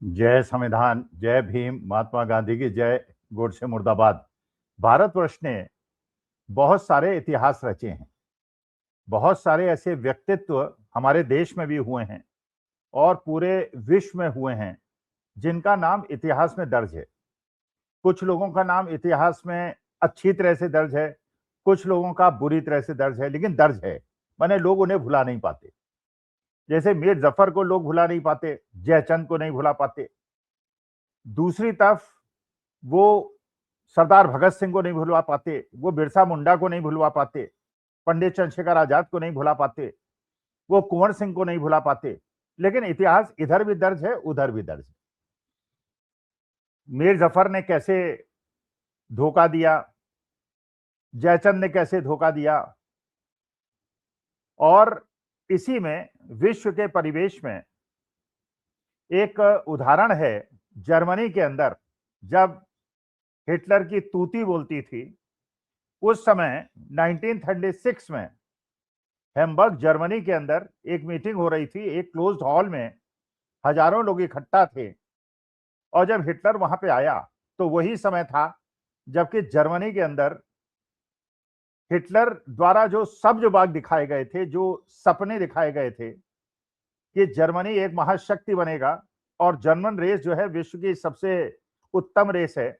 जय संविधान, जय भीम, महात्मा गांधी की जय, गोडसे मुर्दाबाद। भारतवर्ष ने बहुत सारे इतिहास रचे हैं। बहुत सारे ऐसे व्यक्तित्व हमारे देश में भी हुए हैं और पूरे विश्व में हुए हैं जिनका नाम इतिहास में दर्ज है। कुछ लोगों का नाम इतिहास में अच्छी तरह से दर्ज है, कुछ लोगों का बुरी तरह से दर्ज है, लेकिन दर्ज है। माने लोग उन्हें भुला नहीं पाते। जैसे मीर जफर को लोग भुला नहीं पाते, जयचंद को नहीं भुला पाते। दूसरी तरफ वो सरदार भगत सिंह को नहीं भुलवा पाते, वो बिरसा मुंडा को नहीं भुलवा पाते, पंडित चंद्रशेखर आजाद को नहीं भुला पाते, वो कुंवर सिंह को नहीं भुला पाते। लेकिन इतिहास इधर भी दर्ज है, उधर भी दर्ज है। मीर जफर ने कैसे धोखा दिया, जयचंद ने कैसे धोखा दिया, और इसी में विश्व के परिवेश में एक उदाहरण है। जर्मनी के अंदर जब हिटलर की तूती बोलती थी, उस समय 1936 में हैम्बर्ग जर्मनी के अंदर एक मीटिंग हो रही थी। एक क्लोज्ड हॉल में हजारों लोग इकट्ठा थे और जब हिटलर वहां पे आया तो वही समय था जबकि जर्मनी के अंदर हिटलर द्वारा जो सब्ज बाग दिखाए गए थे, जो सपने दिखाए गए थे कि जर्मनी एक महाशक्ति बनेगा और जर्मन रेस जो है विश्व की सबसे उत्तम रेस है,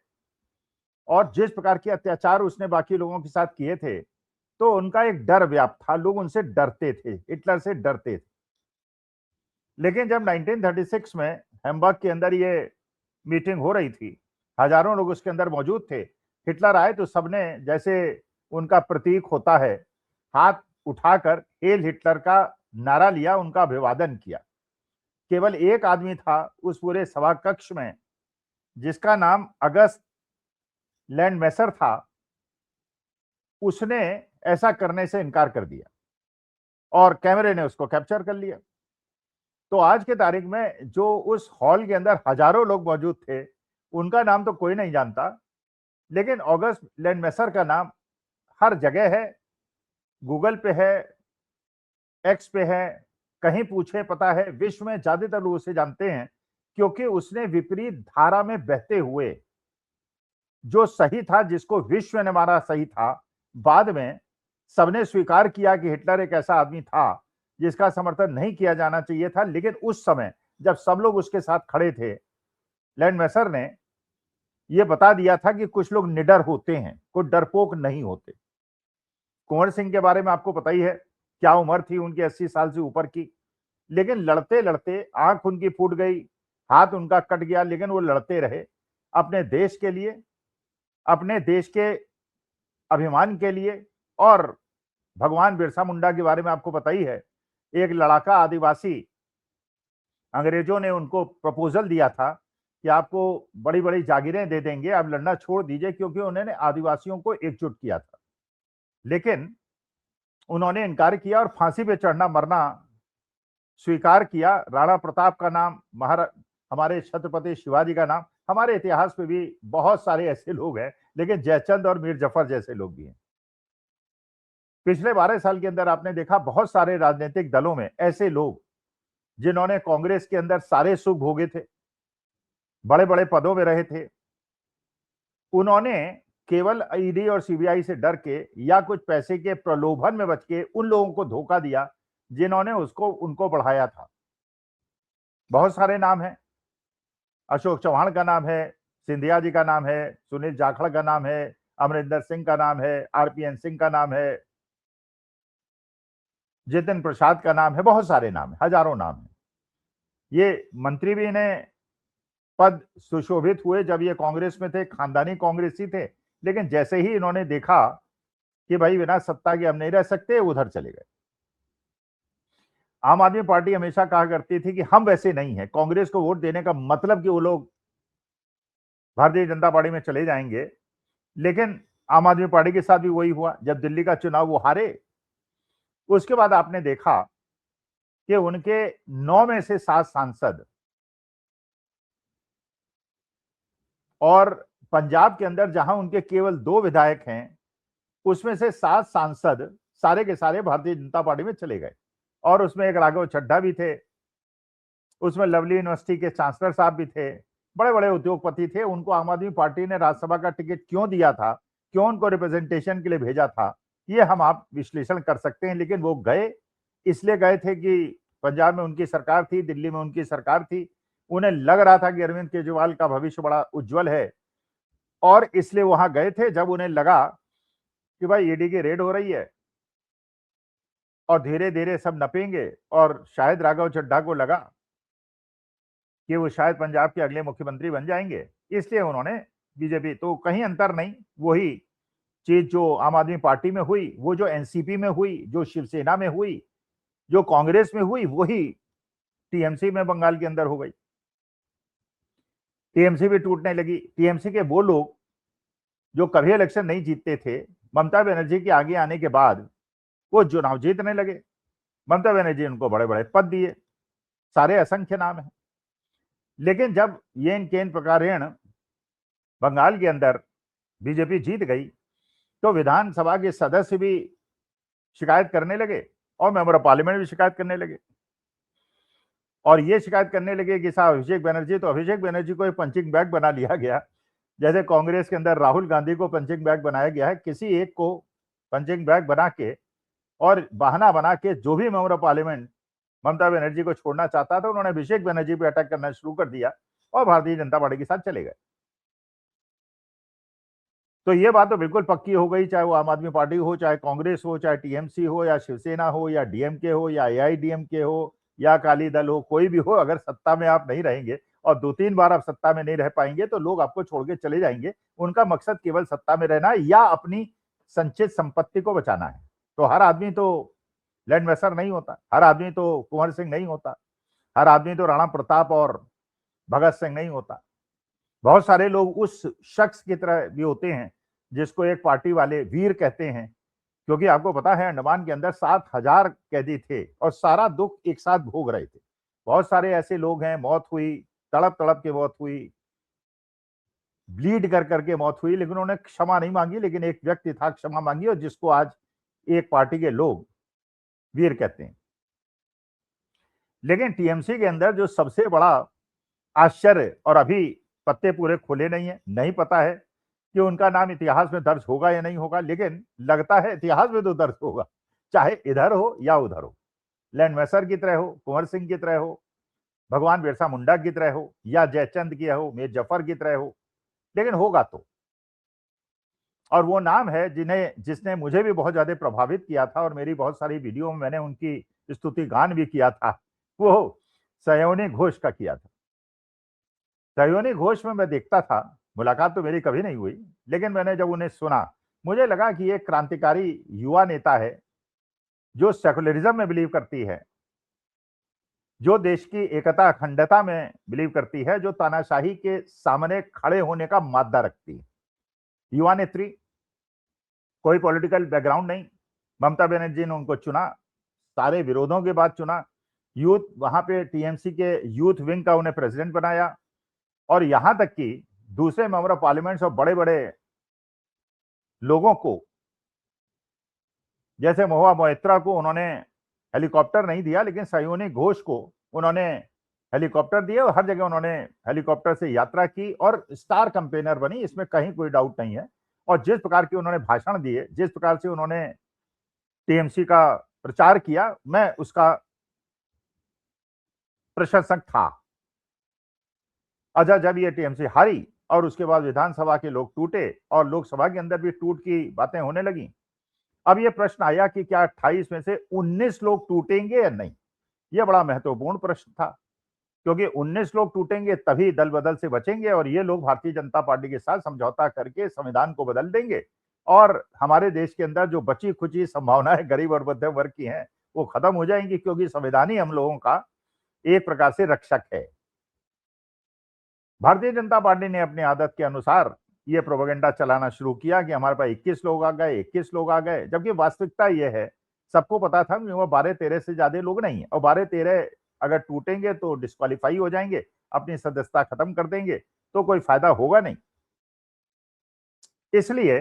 और जिस प्रकार के अत्याचार उसने बाकी लोगों के साथ किए थे, तो उनका एक डर व्याप्त था। लोग उनसे डरते थे, हिटलर से डरते थे। लेकिन जब 1936 में हैम्बर्ग के अंदर ये मीटिंग हो रही थी, हजारों लोग उसके अंदर मौजूद थे, हिटलर आए तो सबने, जैसे उनका प्रतीक होता है, हाथ उठाकर हेल हिटलर का नारा लिया, उनका अभिवादन किया। केवल एक आदमी था उस पूरे सभा कक्ष में जिसका नाम अगस्त लैंडमैसर था। उसने ऐसा करने से इनकार कर दिया और कैमरे ने उसको कैप्चर कर लिया। तो आज के तारीख में जो उस हॉल के अंदर हजारों लोग मौजूद थे, उनका नाम तो कोई नहीं जानता, लेकिन अगस्त लैंडमैसर का नाम हर जगह है, गूगल पे है, एक्स पे है, कहीं पूछे पता है। विश्व में ज्यादातर लोग उसे जानते हैं क्योंकि उसने विपरीत धारा में बहते हुए जो सही था, जिसको विश्व ने माना सही था, बाद में सबने स्वीकार किया कि हिटलर एक ऐसा आदमी था जिसका समर्थन नहीं किया जाना चाहिए था। लेकिन उस समय जब सब लोग उसके साथ खड़े थे, लैंडमैसर ने यह बता दिया था कि कुछ लोग निडर होते हैं, कुछ डरपोक नहीं होते। कुंवर सिंह के बारे में आपको पता ही है, क्या उम्र थी उनकी, 80 साल से ऊपर की, लेकिन लड़ते लड़ते आंख उनकी फूट गई, हाथ उनका कट गया, लेकिन वो लड़ते रहे अपने देश के लिए, अपने देश के अभिमान के लिए। और भगवान बिरसा मुंडा के बारे में आपको पता ही है, एक लड़ाका आदिवासी, अंग्रेजों ने उनको प्रपोजल दिया था कि आपको बड़ी बड़ी जागीरें दे देंगे, आप लड़ना छोड़ दीजिए, क्योंकि उन्होंने आदिवासियों को एकजुट किया था। लेकिन उन्होंने इनकार किया और फांसी पे चढ़ना मरना स्वीकार किया। राणा प्रताप का नाम, हमारे छत्रपति शिवाजी का नाम, हमारे इतिहास में भी बहुत सारे ऐसे लोग हैं, लेकिन जयचंद और मीर जफर जैसे लोग भी हैं। पिछले 12 साल के अंदर आपने देखा बहुत सारे राजनीतिक दलों में ऐसे लोग जिन्होंने कांग्रेस के अंदर सारे सुख भोगे थे, बड़े बड़े पदों में रहे थे, उन्होंने केवल ईडी और सीबीआई से डर के या कुछ पैसे के प्रलोभन में बच के उन लोगों को धोखा दिया जिन्होंने उनको बढ़ाया था। बहुत सारे नाम हैं, अशोक चौहान का नाम है, सिंधिया जी का नाम है, सुनील जाखड़ का नाम है, अमरिंदर सिंह का नाम है, आरपीएन सिंह का नाम है, जितिन प्रसाद का नाम है, बहुत सारे नाम है, हजारों नाम है। ये मंत्री भी इन्हें पद सुशोभित हुए जब ये कांग्रेस में थे, खानदानी कांग्रेसी थे, लेकिन जैसे ही इन्होंने देखा कि भाई बिना सत्ता के हम नहीं रह सकते, उधर चले गए। आम आदमी पार्टी हमेशा कहा करती थी कि हम वैसे नहीं है, कांग्रेस को वोट देने का मतलब कि वो लोग भारतीय जनता पार्टी में चले जाएंगे। लेकिन आम आदमी पार्टी के साथ भी वही हुआ। जब दिल्ली का चुनाव वो हारे, उसके बाद आपने देखा कि उनके 9 में से 7 सांसद, और पंजाब के अंदर जहां उनके केवल 2 विधायक हैं, उसमें से 7 सांसद सारे के सारे भारतीय जनता पार्टी में चले गए। और उसमें एक राघव चड्ढा भी थे, उसमें लवली यूनिवर्सिटी के चांसलर साहब भी थे, बड़े बड़े उद्योगपति थे। उनको आम आदमी पार्टी ने राज्यसभा का टिकट क्यों दिया था, क्यों उनको रिप्रेजेंटेशन के लिए भेजा था, ये हम आप विश्लेषण कर सकते हैं। लेकिन वो गए, इसलिए गए थे कि पंजाब में उनकी सरकार थी, दिल्ली में उनकी सरकार थी, उन्हें लग रहा था कि अरविंद केजरीवाल का भविष्य बड़ा उज्जवल है और इसलिए वहां गए थे। जब उन्हें लगा कि भाई ईडी की रेड हो रही है और धीरे धीरे सब नपेंगे और शायद राघव चड्ढा को लगा कि वो शायद पंजाब के अगले मुख्यमंत्री बन जाएंगे, इसलिए उन्होंने बीजेपी, तो कहीं अंतर नहीं, वही चीज जो आम आदमी पार्टी में हुई, वो जो एनसीपी में हुई, जो शिवसेना में हुई, जो कांग्रेस में हुई, वही टीएमसी में बंगाल के अंदर हो गई। टीएमसी भी टूटने लगी। टीएमसी के वो लोग जो कभी इलेक्शन नहीं जीतते थे, ममता बनर्जी के आगे आने के बाद वो चुनाव जीतने लगे। ममता बनर्जी उनको बड़े बड़े पद दिए, सारे असंख्य नाम है। लेकिन जब ये इनके प्रकारेण बंगाल के अंदर बीजेपी जीत गई तो विधानसभा के सदस्य भी शिकायत करने लगे और मेंबर ऑफ पार्लियामेंट भी शिकायत करने लगे और ये शिकायत करने लगे कि साहब अभिषेक बनर्जी, तो अभिषेक बनर्जी को एक पंचिंग बैग बना लिया गया, जैसे कांग्रेस के अंदर राहुल गांधी को पंचिंग बैग बनाया गया है। किसी एक को पंचिंग बैग बना के और बहाना बना के जो भी member of parliament Mamata Banerjee को छोड़ना चाहता था, उन्होंने अभिषेक बनर्जी पे अटैक करना शुरू कर दिया और भारतीय जनता पार्टी के साथ चले गए। तो ये बात तो बिल्कुल पक्की हो गई, चाहे वो आम आदमी पार्टी हो, चाहे कांग्रेस हो, चाहे टीएमसी हो, या शिवसेना हो, या डीएमके हो, या एआईडीएमके हो, या अकाली दल हो, कोई भी हो, अगर सत्ता में आप नहीं रहेंगे और 2-3 बार आप सत्ता में नहीं रह पाएंगे तो लोग आपको छोड़ के चले जाएंगे। उनका मकसद केवल सत्ता में रहना है या अपनी संचित संपत्ति को बचाना है। तो हर आदमी तो लैंड वैसर नहीं होता, हर आदमी तो कुंवर सिंह नहीं होता, हर आदमी तो राणा प्रताप और भगत सिंह नहीं होता। बहुत सारे लोग उस शख्स की तरह भी होते हैं जिसको एक पार्टी वाले वीर कहते हैं, क्योंकि आपको पता है अंडमान के अंदर 7,000 कैदी थे और सारा दुख एक साथ भोग रहे थे। बहुत सारे ऐसे लोग हैं, मौत हुई, तड़प तड़प के मौत हुई, ब्लीड कर करके मौत हुई, लेकिन उन्होंने क्षमा नहीं मांगी। लेकिन एक व्यक्ति था क्षमा मांगी और जिसको आज एक पार्टी के लोग वीर कहते हैं। लेकिन टीएमसी के अंदर जो सबसे बड़ा आश्चर्य, और अभी पत्ते पूरे खुले नहीं है, नहीं पता है कि उनका नाम इतिहास में दर्ज होगा या नहीं होगा, लेकिन लगता है इतिहास में तो दर्ज होगा, चाहे इधर हो या उधर हो, लैंड मैसर की तरह हो, कुंवर सिंह की तरह हो, भगवान बिरसा मुंडा की तरह हो, या जयचंद की हो, मीर जफर की तरह हो, लेकिन होगा तो। और वो नाम है जिसने मुझे भी बहुत ज्यादा प्रभावित किया था और मेरी बहुत सारी वीडियो में मैंने उनकी स्तुति गान भी किया था, वो सयोनी घोष का किया था। सयोनी घोष में मैं देखता था, मुलाकात तो मेरी कभी नहीं हुई, लेकिन मैंने जब उन्हें सुना मुझे लगा कि ये क्रांतिकारी युवा नेता है जो सेकुलरिज्म में बिलीव करती है, जो देश की एकता अखंडता में बिलीव करती है, जो तानाशाही के सामने खड़े होने का मादा रखती है। युवा नेत्री, कोई पॉलिटिकल बैकग्राउंड नहीं। ममता बनर्जी ने उनको चुना, सारे विरोधों के बाद चुना, यूथ वहां पे टीएमसी के यूथ विंग का उन्हें प्रेसिडेंट बनाया और यहां तक कि दूसरे मेंबर ऑफ पार्लियामेंट और बड़े बड़े लोगों को, जैसे महुआ मोइत्रा को उन्होंने हेलीकॉप्टर नहीं दिया, लेकिन सयोनी घोष को उन्होंने हेलीकॉप्टर दिए और हर जगह उन्होंने हेलीकॉप्टर से यात्रा की और स्टार कैंपेनर बनी, इसमें कहीं कोई डाउट नहीं है। और जिस प्रकार के उन्होंने भाषण दिए, जिस प्रकार से उन्होंने टीएमसी का प्रचार किया, मैं उसका प्रशंसक था। अच्छा, जब ये टीएमसी हारी और उसके बाद विधानसभा के लोग टूटे और लोकसभा के अंदर भी टूट की बातें होने लगी, अब ये प्रश्न आया कि क्या 28 में से 19 लोग टूटेंगे या नहीं। यह बड़ा महत्वपूर्ण प्रश्न था, क्योंकि 19 लोग टूटेंगे तभी दल बदल से बचेंगे और ये लोग भारतीय जनता पार्टी के साथ समझौता करके संविधान को बदल देंगे और हमारे देश के अंदर जो बची खुची संभावनाएं गरीब और मध्यम वर्ग की हैं वो खत्म हो जाएंगी, क्योंकि संविधान ही हम लोगों का एक प्रकार से रक्षक है। भारतीय जनता पार्टी ने अपनी आदत के अनुसार ये प्रोपेगेंडा चलाना शुरू किया कि हमारे पास 21 लोग आ गए, 21 लोग आ गए, जबकि वास्तविकता यह है, सबको पता था कि वो 12-13 से ज्यादा लोग नहीं है और 12-13 अगर टूटेंगे तो डिस्क्वालीफाई हो जाएंगे, अपनी सदस्यता खत्म कर देंगे, तो कोई फायदा होगा नहीं। इसलिए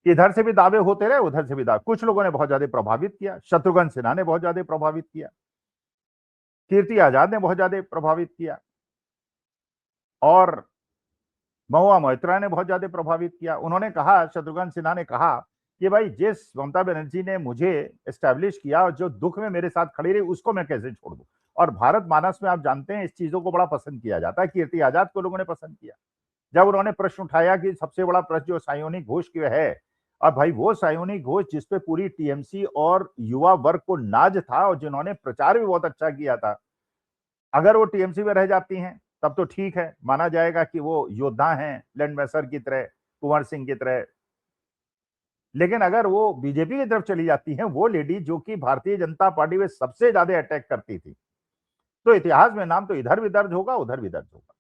इधर से भी दावे होते रहे, उधर से भी दावे। कुछ लोगों ने बहुत ज्यादा प्रभावित किया, शत्रुघ्न सिन्हा ने बहुत ज्यादा प्रभावित किया, कीर्ति आजाद ने बहुत ज्यादा प्रभावित किया और महुआ मोइत्रा ने बहुत ज्यादा प्रभावित किया। उन्होंने कहा, शत्रुघ्न सिन्हा ने कहा कि भाई जिस ममता बनर्जी ने मुझे एस्टैब्लिश किया और जो दुख में मेरे साथ खड़ी रही उसको मैं कैसे छोड़ दूं। और भारत मानस में आप जानते हैं इस चीजों को बड़ा पसंद किया जाता है। कीर्ति आजाद को लोगों ने पसंद किया जब उन्होंने प्रश्न उठाया कि सबसे बड़ा प्रश्न जो सायोनिक घोष की है, और भाई वो सायोनिक घोष जिसपे पूरी टीएमसी और युवा वर्ग को नाज था और जिन्होंने प्रचार भी बहुत अच्छा किया था, अगर वो टीएमसी में रह जाती हैं तब तो ठीक है, माना जाएगा कि वो योद्धा हैं लैंडमैसर की तरह, कुंवर सिंह की तरह। लेकिन अगर वो बीजेपी की तरफ चली जाती हैं, वो लेडी जो कि भारतीय जनता पार्टी में सबसे ज्यादा अटैक करती थी, तो इतिहास में नाम तो इधर भी दर्ज होगा उधर भी दर्ज होगा।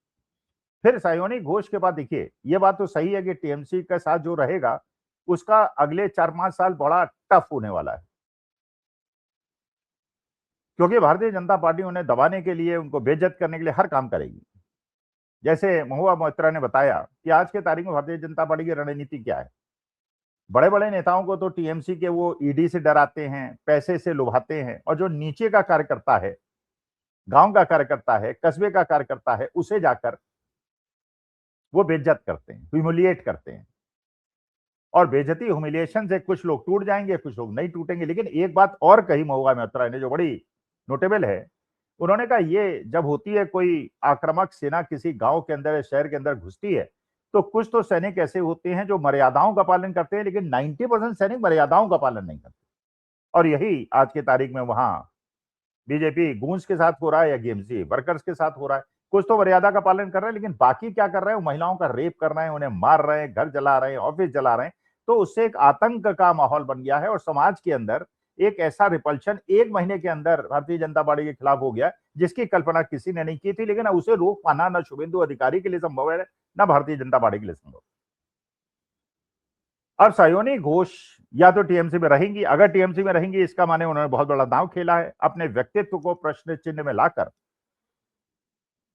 फिर सायोनिक घोष के बाद देखिए, ये बात तो सही है कि टीएमसी के साथ जो रहेगा उसका अगले 4-5 साल बड़ा टफ होने वाला है, क्योंकि भारतीय जनता पार्टी उन्हें दबाने के लिए, उनको बेइज्जत करने के लिए हर काम करेगी। जैसे महुआ मोइत्रा ने बताया कि आज के तारीख में भारतीय जनता पार्टी की रणनीति क्या है। बड़े बड़े नेताओं को तो टीएमसी के वो ईडी से डराते हैं, पैसे से लुभाते हैं, और जो नीचे का कार्यकर्ता है, गांव का कार्यकर्ता है, कस्बे का कार्यकर्ता है, उसे जाकर वो बेइज्जत करते हैं, ह्यूमिलिएट करते हैं। और बेइज्जती ह्यूमिलिएशन से कुछ लोग टूट जाएंगे, कुछ लोग नहीं टूटेंगे। लेकिन एक बात और कही महुआ मोइत्रा ने जो बड़ी नोटेबल है, उन्होंने कहा ये जब होती है कोई आक्रामक सेना किसी गांव के अंदर या शहर के अंदर घुसती है, तो कुछ तो सैनिक ऐसे होते हैं जो मर्यादाओं का पालन करते हैं, लेकिन 90% सैनिक मर्यादाओं का पालन नहीं करते। और यही आज की तारीख में वहां बीजेपी गूंज के साथ हो रहा है या गेमजी वर्कर्स के साथ हो रहा है। कुछ तो मर्यादा का पालन कर रहे हैं, लेकिन बाकी क्या कर रहे हैं, महिलाओं का रेप कर रहे हैं, उन्हें मार रहे हैं, घर जला रहे हैं, ऑफिस जला रहे हैं। तो उससे एक आतंक का माहौल बन गया है और समाज के अंदर एक ऐसा रिपल्शन 1 महीने के अंदर भारतीय जनता पार्टी के खिलाफ हो गया जिसकी कल्पना किसी ने नहीं की थी। लेकिन उसे रोक पाना न शुभेंदु अधिकारी के लिए संभव है, न भारतीय जनता पार्टी के लिए संभव। अब सायोनी घोष या तो टीएमसी में रहेंगी, अगर टीएमसी में रहेंगी इसका माने उन्होंने बहुत बड़ा दांव खेला है, अपने व्यक्तित्व को प्रश्न चिन्ह में लाकर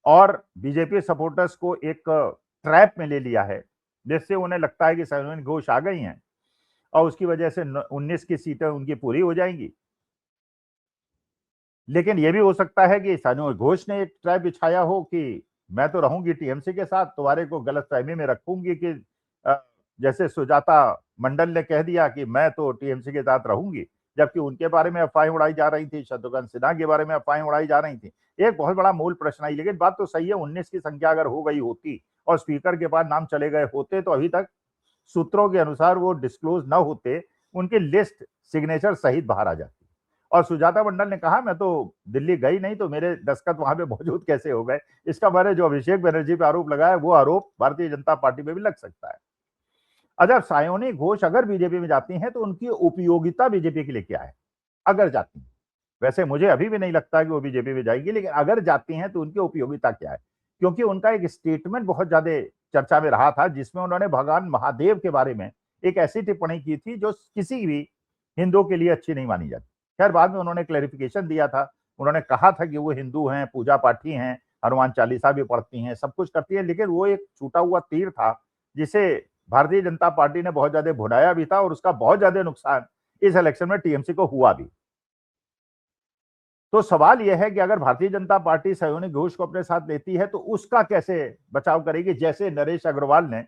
और बीजेपी सपोर्टर्स को एक ट्रैप में ले लिया है, जिससे उन्हें लगता है कि सायोनी घोष आ गई हैं और उसकी वजह से 19 की सीटें उनकी पूरी हो जाएंगी। लेकिन यह भी हो सकता है कि सायोनी घोष ने एक ट्रैप बिछाया हो कि मैं तो रहूंगी टीएमसी के साथ, तुम्हारे को गलतफहमी में रखूंगी कि जैसे सुजाता मंडल ने कह दिया कि मैं तो टीएमसी के साथ रहूंगी, जबकि उनके बारे में अफवाहें उड़ाई जा रही थी, शत्रुघ्न सिन्हा के बारे में अफवाहें उड़ाई जा रही थी। एक बहुत बड़ा मूल प्रश्न आई। लेकिन बात तो सही है, 19 की संख्या अगर हो गई होती और स्पीकर के पास नाम चले गए होते तो अभी तक सूत्रों के अनुसार वो डिस्क्लोज न होते, उनकी लिस्ट सिग्नेचर सहित बाहर आ जाती। और सुजाता मंडल ने कहा मैं तो दिल्ली गई नहीं, तो मेरे दस्तखत वहां पे मौजूद कैसे हो गए। इसका बारे जो अभिषेक बनर्जी पे आरोप लगाया वो आरोप भारतीय जनता पार्टी में भी लग सकता है। अगर सायोनी घोष अगर बीजेपी में जाती हैं तो उनकी उपयोगिता बीजेपी के लिए क्या है, अगर जाती हैं। वैसे मुझे अभी भी नहीं लगता कि वो बीजेपी में जाएगी, लेकिन अगर जाती हैं तो उनकी उपयोगिता क्या है। क्योंकि उनका एक स्टेटमेंट बहुत ज्यादा चर्चा में रहा था, जिसमें उन्होंने भगवान महादेव के बारे में एक ऐसी टिप्पणी की थी जो किसी भी हिंदू के लिए अच्छी नहीं मानी जाती। खैर बाद में उन्होंने क्लैरिफिकेशन दिया था, उन्होंने कहा था कि वो हिंदू हैं, पूजा पाठी हैं, हनुमान चालीसा भी पढ़ती हैं, सब कुछ करती हैं, लेकिन वो एक छूटा हुआ तीर था जिसे भारतीय जनता पार्टी ने बहुत ज्यादा भुनाया भी था और उसका बहुत ज्यादा नुकसान इस इलेक्शन में टीएमसी को हुआ भी। तो सवाल यह है कि अगर भारतीय जनता पार्टी सायोनी घोष को अपने साथ लेती है तो उसका कैसे बचाव करेगी। जैसे नरेश अग्रवाल ने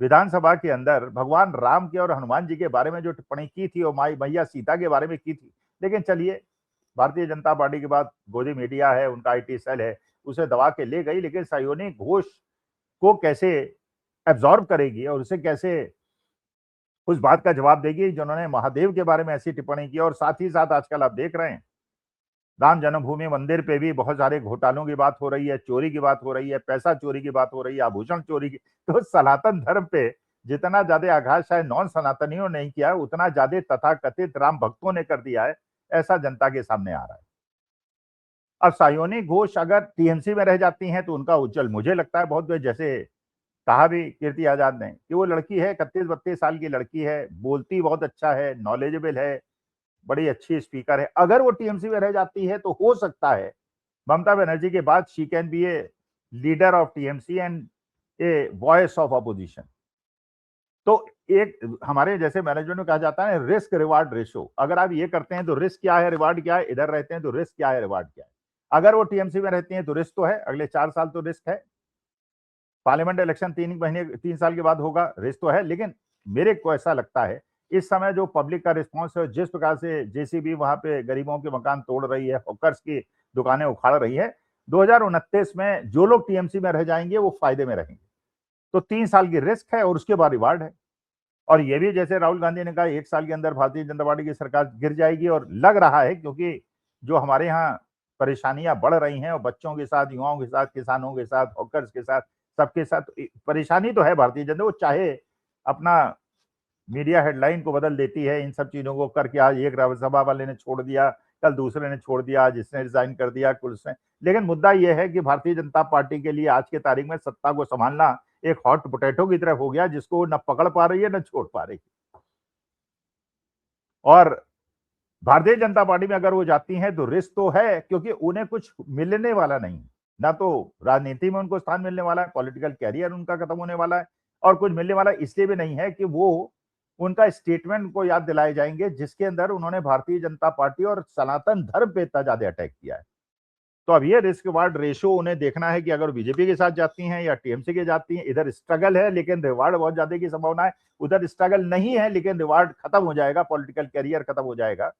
विधानसभा के अंदर भगवान राम के और हनुमान जी के बारे में जो टिप्पणी की थी और माई मैया सीता के बारे में की थी। लेकिन चलिए, भारतीय जनता पार्टी के बाद गोदी मीडिया है, उनका आईटी सेल है, उसे दबा के ले गई। लेकिन सायोनी घोष को कैसे एब्जॉर्ब करेगी और उसे कैसे उस बात का जवाब देगी जिन्होंने महादेव के बारे में ऐसी टिप्पणी की। और साथ ही साथ आजकल आप देख रहे हैं राम जन्मभूमि मंदिर पे भी बहुत सारे घोटालों की बात हो रही है, चोरी की बात हो रही है, पैसा चोरी की बात हो रही है, आभूषण चोरी की। तो सनातन धर्म पे जितना ज्यादा आघात शायद नॉन सनातनियों ने नहीं किया, उतना ज्यादा तथाकथित राम भक्तों ने कर दिया है, ऐसा जनता के सामने आ रहा है। अब सायोनी घोष अगर टीएमसी में रह जाती हैं तो उनका उज्जवल मुझे लगता है बहुत, जैसे कहा भी कीर्ति आजाद ने कि वो लड़की है 31-32 साल की लड़की है, बोलती बहुत अच्छा है, नॉलेजेबल है, बड़ी अच्छी स्पीकर है। अगर वो टीएमसी में रह जाती है तो हो सकता है ममता बनर्जी के बाद she can be a leader of TMC and a voice of opposition. तो एक हमारे जैसे मैनेजमेंट में कहा जाता है रिस्क रिवार्ड रेशो, अगर आप ये करते हैं तो रिस्क क्या है, रिवार्ड क्या है, इधर रहते हैं तो रिस्क क्या है, रिवार्ड क्या है। अगर वो टीएमसी में रहती हैं तो रिस्क तो है, अगले 4 साल तो रिस्क है। पार्लियामेंट इलेक्शन 3 साल के बाद होगा, रिस्क तो है। लेकिन मेरे को ऐसा लगता है इस समय जो पब्लिक का रिस्पॉन्स है, जिस प्रकार से जेसीबी वहां पे गरीबों के मकान तोड़ रही है, हॉकर्स की दुकानें उखाड़ रही है, 2029 में जो लोग टीएमसी में रह जाएंगे वो फायदे में रहेंगे। तो 3 साल की रिस्क है और उसके बाद रिवार्ड है। और ये भी जैसे राहुल गांधी ने कहा 1 साल के अंदर भारतीय जनता पार्टी की सरकार गिर जाएगी, और लग रहा है क्योंकि जो हमारे यहाँ परेशानियां बढ़ रही हैं और बच्चों के साथ, युवाओं के साथ, किसानों के साथ, हॉकर्स के साथ, सबके साथ परेशानी तो है भारतीय जनता। वो चाहे अपना मीडिया हेडलाइन को बदल देती है इन सब चीजों को करके, आज एक राज्यसभा वाले ने छोड़ दिया, कल दूसरे ने छोड़ दिया, आज इसने रिजाइन कर दिया, कुल से। लेकिन मुद्दा यह है कि भारतीय जनता पार्टी के लिए आज के तारीख में सत्ता को संभालना एक हॉट पोटैटो की तरह हो गया, जिसको न पकड़ पा रही है न छोड़ पा रही है। और भारतीय जनता पार्टी में अगर वो जाती हैं तो रिस्क तो है, क्योंकि उन्हें कुछ मिलने वाला नहीं, ना तो राजनीति में उनको स्थान मिलने वाला है, पॉलिटिकल कैरियर उनका खत्म होने वाला है, और कुछ मिलने वाला इसलिए भी नहीं है कि वो उनका स्टेटमेंट को याद दिलाए जाएंगे जिसके अंदर उन्होंने भारतीय जनता पार्टी और सनातन धर्म पे इतना ज्यादा अटैक किया है। तो अब ये रिस्क रिवार्ड रेशो उन्हें देखना है कि अगर बीजेपी के साथ जाती हैं या टीएमसी के जाती हैं, इधर स्ट्रगल है लेकिन रिवार्ड बहुत ज्यादा की संभावना है, उधर स्ट्रगल नहीं है लेकिन रिवार्ड खत्म हो जाएगा, पॉलिटिकल कैरियर खत्म हो जाएगा।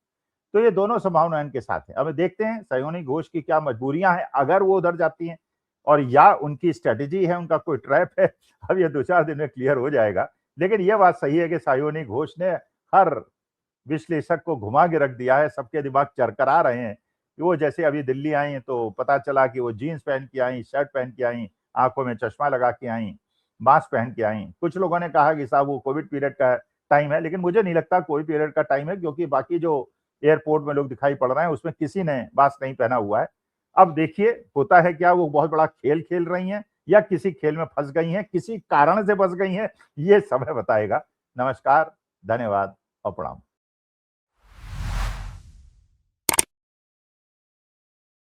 तो ये दोनों संभावनाएं इनके साथ है। अब देखते हैं सयोनी घोष की क्या मजबूरियां हैं अगर वो उधर जाती हैं, और या उनकी स्ट्रेटेजी है, उनका कोई ट्रैप है। अब ये 2-4 दिन में क्लियर हो जाएगा। लेकिन ये बात सही है कि सयोनी घोष ने हर विश्लेषक को घुमा के रख दिया है, सबके दिमाग चरकरा रहे हैं कि वो जैसे अभी दिल्ली आई तो पता चला कि वो जीन्स पहन के आई, शर्ट पहन के आई, आंखों में चश्मा लगा के आई, मास्क पहन के आई। कुछ लोगों ने कहा कि साहब वो कोविड पीरियड का टाइम है, लेकिन मुझे नहीं लगता कोविड पीरियड का टाइम है, क्योंकि बाकी जो एयरपोर्ट में लोग दिखाई पड़ रहे हैं उसमें किसी ने मास्क नहीं पहना हुआ है। अब देखिए होता है क्या, वो बहुत बड़ा खेल खेल रही हैं या किसी खेल में फंस गई हैं, किसी कारण से फंस गई हैं, ये समय बताएगा। नमस्कार, धन्यवाद और प्रणाम।